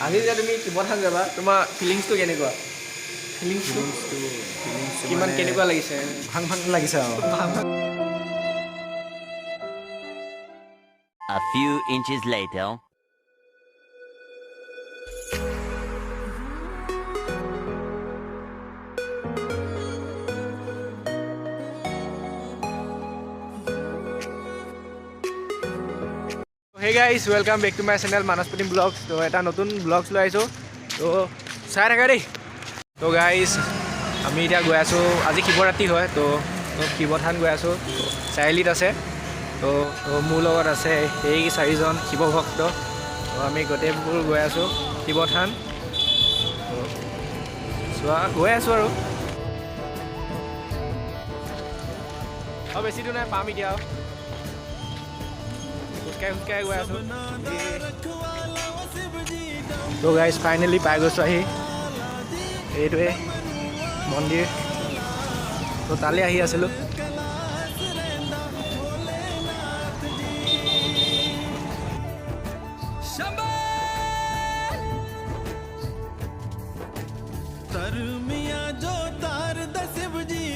আজি যে তুমি কিমান থান যাবা তোমাৰ ফিলিংছটো কেনেকুৱা ফিলিংছটো কিমান কেনেকুৱা লাগিছে ভাং ভাং লাগিছে আৰু A few inches later. Hey guys, welcome back to my channel Manash pratim vlogs. তো এটা নতুন vlogs লৈ আইছো তো চাই থাকা দেই তো গাইস আমি এতিয়া গৈ আছো আজি শিৱৰাত্ৰি হয় তো শিৱথান গৈ আছো চাৰিআলিত আছে তো মোৰ লগত আছে এই চাৰিজন শিৱ ভক্ত তো আমি গোটেইবোৰ গৈ আছো শিৱথান চোৱা গৈ আছো আৰু বেছি দূৰ নাই পাম এতিয়া খোজকাঢ়ি গৈ আছো তো গাইজ ফাইনেলি পাই গৈছো আহি এইটোৱে মন্দিৰ তো তালৈ আহি আছিলোঁ तरमिया जो तार द शिव जी